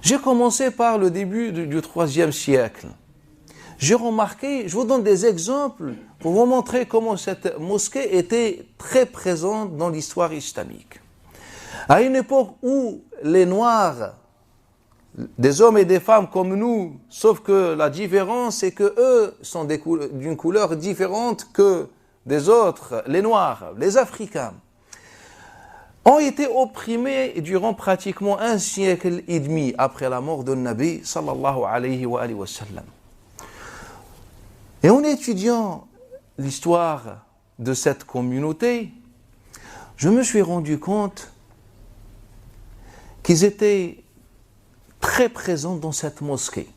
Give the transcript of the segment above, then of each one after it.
J'ai commencé par le début du IIIe siècle. J'ai remarqué, je vous donne des exemples pour vous montrer comment cette mosquée était très présente dans l'histoire islamique. À une époque où les Noirs, des hommes et des femmes comme nous, sauf que la différence c'est que eux sont d'une couleur différente que des autres, les Noirs, les Africains, ont été opprimés durant pratiquement un siècle et demi après la mort de Nabi sallallahu alayhi wa sallam. Et en étudiant l'histoire de cette communauté, je me suis rendu compte qu'ils étaient très présents dans cette mosquée.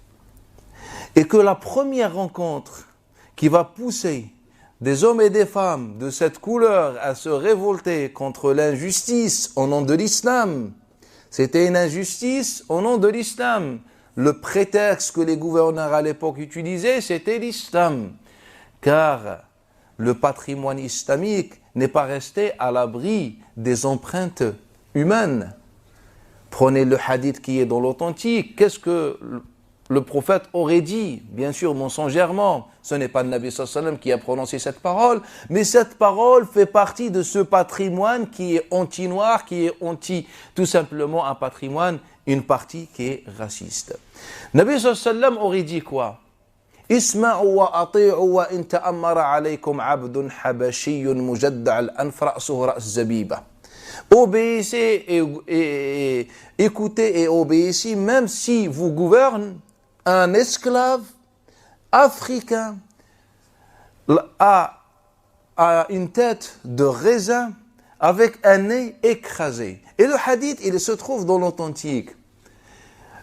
Et que la première rencontre qui va pousser des hommes et des femmes de cette couleur à se révolter contre l'injustice au nom de l'islam, c'était une injustice au nom de l'islam. Le prétexte que les gouverneurs à l'époque utilisaient, c'était l'islam. Car le patrimoine islamique n'est pas resté à l'abri des empreintes humaines. Prenez le hadith qui est dans l'authentique. Qu'est-ce que le prophète aurait dit? Bien sûr, mensongèrement. Ce n'est pas le Nabi sallallahu alayhi wa sallam qui a prononcé cette parole, mais cette parole fait partie de ce patrimoine qui est anti-noir, qui est tout simplement un patrimoine, une partie qui est raciste. Nabi sallallahu alayhi wa sallam aurait dit quoi? Isma'u wa ati'u wa in ta'ammara alaykum 'abdun habachiyyun mujadda' al-anf ra'suhu ra's zabiba. Obéissez et écoutez et obéissez, même si vous gouverne un esclave africain à une tête de raisin avec un nez écrasé. Et le hadith, il se trouve dans l'authentique.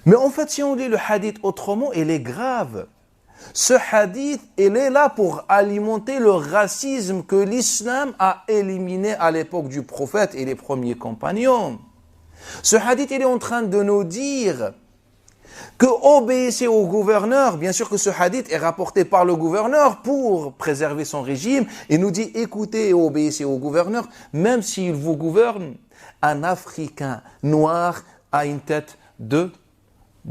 Mais en fait, si on lit le hadith autrement, il est grave. Ce hadith, il est là pour alimenter le racisme que l'islam a éliminé à l'époque du prophète et les premiers compagnons. Ce hadith, il est en train de nous dire que obéissez au gouverneur. Bien sûr que ce hadith est rapporté par le gouverneur pour préserver son régime. Il nous dit écoutez et obéissez au gouverneur, même s'il vous gouverne. Un Africain noir a une tête de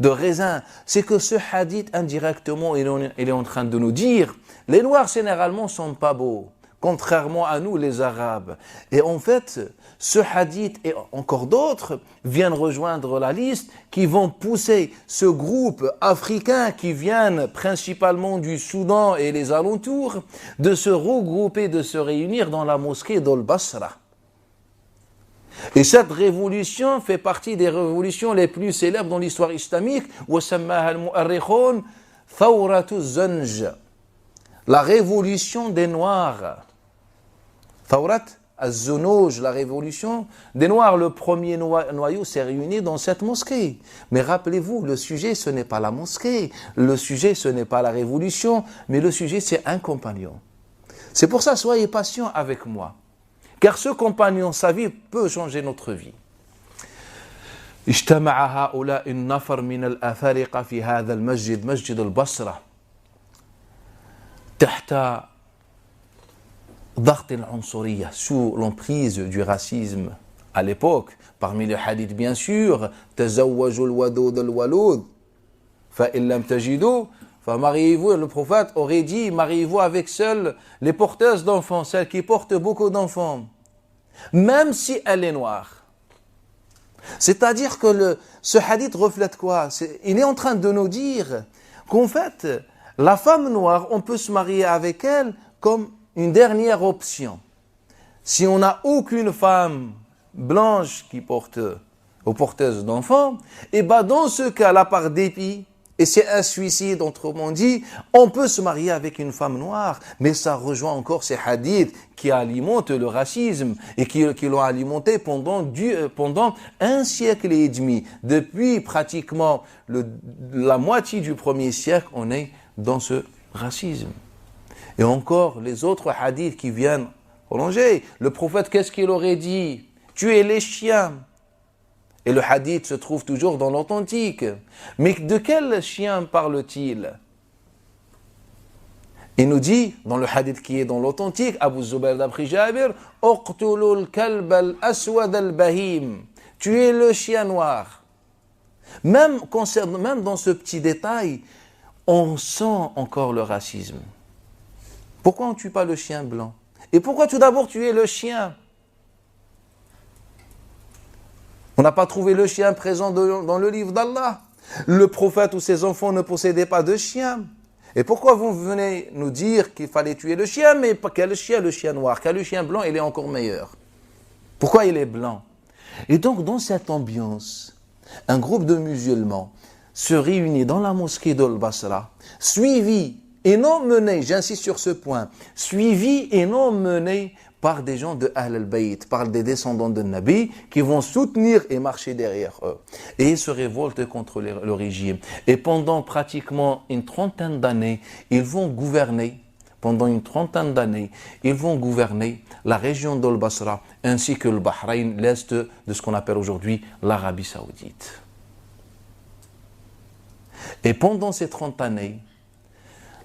raisin. C'est que ce hadith, indirectement, il est en train de nous dire, les Noirs, généralement, sont pas beaux, contrairement à nous, les Arabes. Et en fait, ce hadith et encore d'autres viennent rejoindre la liste qui vont pousser ce groupe africain qui viennent principalement du Soudan et les alentours de se regrouper, de se réunir dans la mosquée d'Al-Basra. Et cette révolution fait partie des révolutions les plus célèbres dans l'histoire islamique. La révolution des Noirs. Thawrat az-Zunouj, la révolution des Noirs. Le premier noyau s'est réuni dans cette mosquée. Mais rappelez-vous, le sujet, ce n'est pas la mosquée. Le sujet, ce n'est pas la révolution. Mais le sujet, c'est un compagnon. C'est pour ça, soyez patients avec moi. Car ce compagnon, sa vie peut changer notre vie. اجتمع هؤلاء النفر من الأفارقة في هذا المسجد مسجد البصرة تحت ضغط العنصرية sous l'emprise du racisme à l'époque. Parmi les hadiths bien sûr تزوجوا الودود الولود فإن لم تجدوا mariez-vous, le prophète aurait dit, mariez-vous avec seules les porteuses d'enfants, celles qui portent beaucoup d'enfants, même si elle est noire. C'est-à-dire que ce hadith reflète quoi? Il est en train de nous dire qu'en fait, la femme noire, on peut se marier avec elle comme une dernière option. Si on n'a aucune femme blanche qui porte aux porteuses d'enfants, et bien dans ce cas-là, par dépit, et c'est un suicide, autrement dit, on peut se marier avec une femme noire, mais ça rejoint encore ces hadiths qui alimentent le racisme et qui l'ont alimenté pendant un siècle et demi. Depuis pratiquement la moitié du premier siècle, on est dans ce racisme. Et encore les autres hadiths qui viennent prolonger. Le prophète, qu'est-ce qu'il aurait dit? Tuez les chiens. Et le hadith se trouve toujours dans l'authentique. Mais de quel chien parle-t-il? Il nous dit, dans le hadith qui est dans l'authentique, Abu Zubayr d'après Jabir, Uqtulul kalb al-aswad al-bahim. Tuez le chien noir. Même dans ce petit détail, on sent encore le racisme. Pourquoi on ne tue pas le chien blanc? Et pourquoi tout d'abord tuer le chien? On n'a pas trouvé le chien présent dans le livre d'Allah. Le prophète ou ses enfants ne possédaient pas de chien. Et pourquoi vous venez nous dire qu'il fallait tuer le chien, mais quel chien, le chien noir, quel le chien blanc, il est encore meilleur? Pourquoi il est blanc? Et donc, dans cette ambiance, un groupe de musulmans se réunit dans la mosquée d'Al-Basra, suivi et non mené, j'insiste sur ce point, suivi et non mené par des gens de Ahl al-Bayt, par des descendants de Nabi, qui vont soutenir et marcher derrière eux. Et ils se révoltent contre le régime. Et pendant pratiquement une trentaine d'années, ils vont gouverner, la région d'Al-Basra, ainsi que le Bahreïn, l'est de ce qu'on appelle aujourd'hui l'Arabie Saoudite. Et pendant ces 30 années,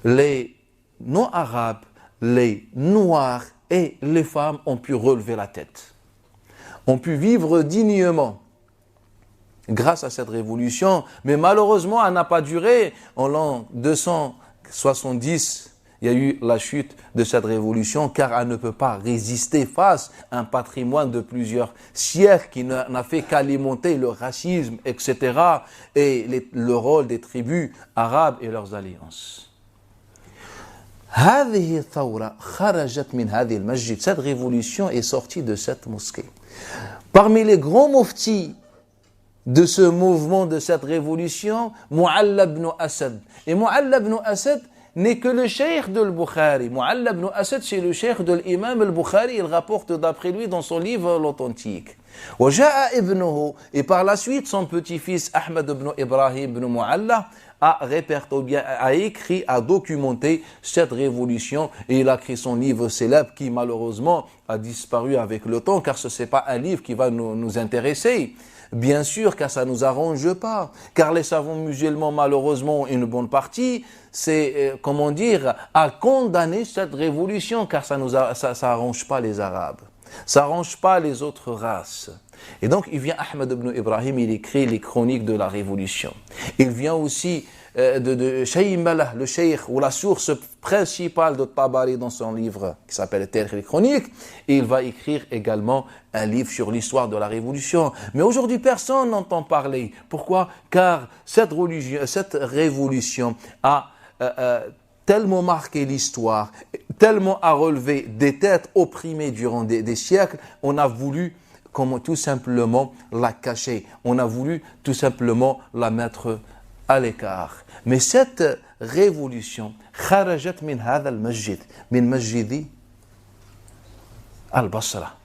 les non-arabes, les noirs et les femmes ont pu relever la tête, ont pu vivre dignement grâce à cette révolution. Mais malheureusement, elle n'a pas duré. En l'an 270, il y a eu la chute de cette révolution, car elle ne peut pas résister face à un patrimoine de plusieurs siècles qui n'a fait qu'alimenter le racisme, etc. et le rôle des tribus arabes et leurs alliances. Cette révolution est sortie de cette mosquée. Parmi les grands muftis de ce mouvement, de cette révolution, Mu'alla ibn Asad. Et Mu'alla ibn Asad n'est que le cheikh de al-Bukhari. Mu'alla ibn Asad, c'est le cheikh de l'imam al-Bukhari. Il rapporte d'après lui dans son livre l'authentique. Et par la suite, son petit-fils Ahmad ibn Ibrahim ibn Mu'alla a écrit, a documenté cette révolution, et il a écrit son livre célèbre qui malheureusement a disparu avec le temps, car ce n'est pas un livre qui va nous intéresser. Bien sûr, car ça ne nous arrange pas, car les savants musulmans, malheureusement, une bonne partie, c'est, à condamner cette révolution, car ça arrange pas les Arabes, ça arrange pas les autres races. Et donc, il vient Ahmad ibn Ibrahim, il écrit les chroniques de la révolution. Il vient aussi de Shaymalah, le cheikh, ou la source principale de Tabari dans son livre qui s'appelle Tarikh les Chroniques. Et il va écrire également un livre sur l'histoire de la révolution. Mais aujourd'hui, personne n'entend parler. Pourquoi? Car cette révolution a tellement marqué l'histoire, tellement a relevé des têtes opprimées durant des siècles, on a voulu tout simplement la cacher. On a voulu tout simplement la mettre à l'écart. Mais cette révolution, kharajat min hadha al-masjid, min masjidi al-Basra.